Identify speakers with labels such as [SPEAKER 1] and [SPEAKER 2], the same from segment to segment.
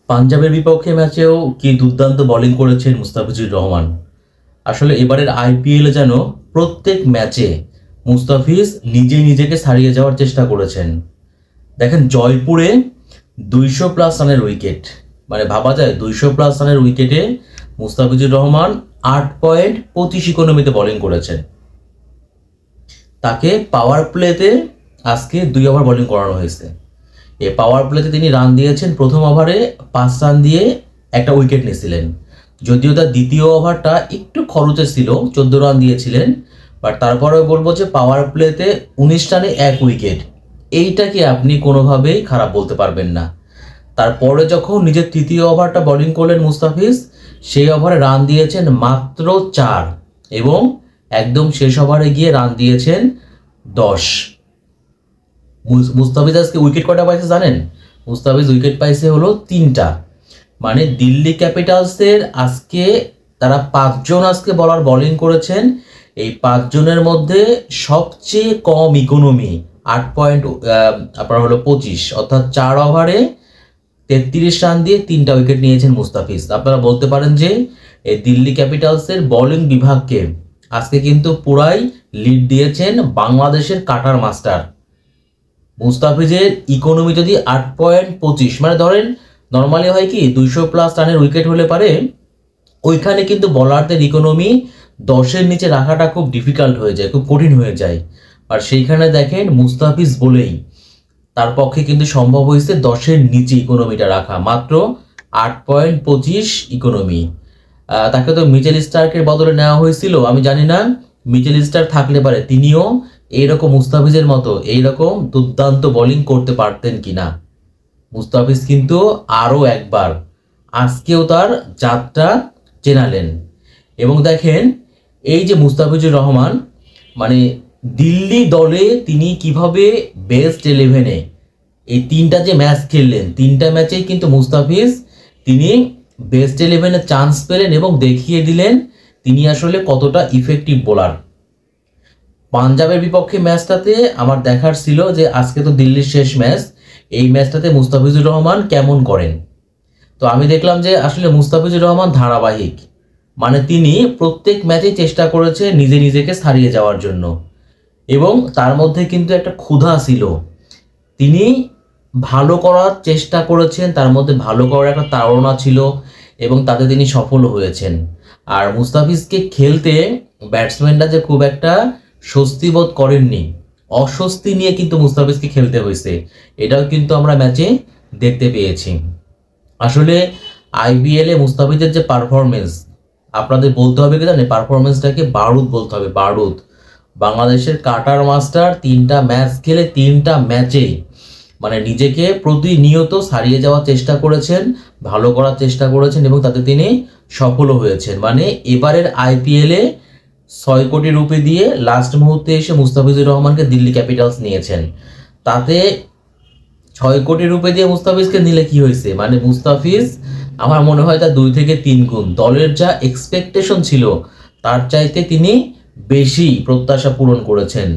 [SPEAKER 1] পাঞ্জাবের বিপক্ষে ম্যাচেও কি দুর্দান্ত বোলিং করেছেন মুস্তাফিজুর রহমান। আসলে এবারের আইপিএলে যেন প্রত্যেক ম্যাচে মুস্তাফিজ নিজেকে ছাড়িয়ে যাওয়ার চেষ্টা করেছেন। দেখেন জয়পুরে 200+ রানের উইকেট, মানে ভাবা যায় 200+ রানের উইকেটে মুস্তাফিজুর রহমান 8.25 ইকোনমিতে বোলিং করেছেন। তাকে পাওয়ার প্লেতে আজকে 2 ওভার বোলিং করানো হয়েছে। এই পাওয়ার প্লেতে তিনি রান দিয়েছেন, প্রথম ওভারে 5 রান দিয়ে একটা উইকেট নিয়েছিলেন। যদিও তার দ্বিতীয় ওভারটা একটু খরচে ছিল, 14 রান দিয়েছিলেন, বাট তারপরেও বলবো যে পাওয়ার প্লেতে 19 রানে 1 উইকেট, এইটাকে আপনি কোনোভাবেই খারাপ বলতে পারবেন না। তারপরে যখন নিজের তৃতীয় ওভারটা বোলিং করলেন মুস্তাফিজ, সেই ওভারে রান দিয়েছেন মাত্র 4 এবং একদম শেষ ওভারে গিয়ে রান দিয়েছেন 10। মুস্তাফিজ আজকে উইকেট কয়টা পাইছে জানেন? মুস্তাফিজ উইকেট পাইছে হলো 3টা। মানে দিল্লি ক্যাপিটালসের আজকে তারা 5 জন আজকে বলার বোলিং করেছেন। এই 5 জনের মধ্যে সবচেয়ে কম ইকোনমি 8.25, অর্থাৎ 4 ওভারে 33 রান দিয়ে 3টা উইকেট নিয়েছেন মুস্তাফিজ। আপনারা বলতে পারেন যে এই দিল্লি ক্যাপিটালসের বোলিং বিভাগকে আজকে কিন্তু পুরাই লিড দিয়েছেন বাংলাদেশের কাটার মাস্টার। মুস্তাফিজের ইকোনমি যদি 8.25, মানে ধরেন নর্মালি হয় কি 200+ রানের উইকেট হলে পারে ওইখানে কিন্তু বলারদের ইকোনমি 10-এর নিচে রাখাটা খুব ডিফিকাল্ট হয়ে যায়, খুব কঠিন হয়ে যায়। আর সেইখানে দেখেন মুস্তাফিজ বলেই তার পক্ষে কিন্তু সম্ভব হয়েছে 10-এর নিচে ইকোনমিটা রাখা, মাত্র 8.25 ইকোনমি। তাকে তো মিচেল স্টার্কের বদলে নেওয়া হয়েছিল, আমি জানি না মিচেল স্টার্ক থাকলে পারে তিনিও এইরকম মুস্তাফিজের মতো এইরকম দুর্দান্ত বোলিং করতে পারতেন কিনা। মুস্তাফিজ কিন্তু আরও একবার আজকেও তার যাত্রা চেনালেন। এবং দেখেন এই যে মুস্তাফিজুর রহমান, মানে দিল্লি দলে তিনি কিভাবে বেস্ট 11-এ এই 3টা যে ম্যাচ খেললেন, 3টা ম্যাচেই কিন্তু মুস্তাফিজ তিনি বেস্ট 11-এ চান্স পেলেন এবং দেখিয়ে দিলেন তিনি আসলে কতটা ইফেক্টিভ বোলার। পাঞ্জাবের বিপক্ষে ম্যাচটাতে আমার দেখার ছিল যে আজকে তো দিল্লির শেষ ম্যাচ, এই ম্যাচটাতে মুস্তাফিজুর রহমান কেমন করেন। তো আমি দেখলাম যে আসলে মুস্তাফিজুর রহমান ধারাবাহিক, মানে তিনি প্রত্যেক ম্যাচে চেষ্টা করেছে নিজেকে ছাড়িয়ে যাওয়ার জন্য, এবং তার মধ্যে কিন্তু একটা ক্ষুধা ছিল। তিনি ভালো করার চেষ্টা করেছেন, তার মধ্যে ভালো করার একটা তাড়না ছিল এবং তাতে তিনি সফল হয়েছেন। আর মুস্তাফিজকে খেলতে ব্যাটসম্যানরা যে খুব একটা স্বস্তি বোধ করেননি, অস্বস্তি নিয়ে কিন্তু মুস্তাফিজকে খেলতে হয়েছে, এটাও কিন্তু আমরা ম্যাচে দেখতে পেয়েছি। আসলে আইপিএলে মুস্তাফিজের যে পারফরমেন্স, আপনাদের বলতে হবে কি জানেন, পারফরমেন্সটাকে বারুদ বলতে হবে, বারুদ। বাংলাদেশের কাটার মাস্টার 3টা ম্যাচ খেলে 3টা ম্যাচে মানে নিজেকে প্রতিনিয়ত ছাড়িয়ে যাওয়ার চেষ্টা করেছেন, ভালো করার চেষ্টা করেছেন এবং তাতে তিনি সফলও হয়েছেন। মানে এবারের আইপিএলে 6 কোটি রুপি দিয়ে লাস্ট মুহূর্তে এসে মুস্তাফিজুর রহমানকে দিল্লি ক্যাপিটালস নিয়েছেন। তাতে 6 কোটি রুপি দিয়ে মুস্তাফিজকে নিলে কি হয়েছে, মানে মুস্তাফিজ আমার মনে হয় তার 2 থেকে 3 গুণ, দলের যা এক্সপেকটেশন ছিল তার চাইতে তিনি বেশি প্রত্যাশা পূরণ করেছেন।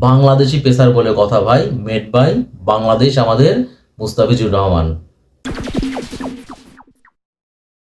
[SPEAKER 1] বাংলাদেশি পেসার বলে কথা ভাই, মেড বাই বাংলাদেশ আমাদের মুস্তাফিজুর রহমান।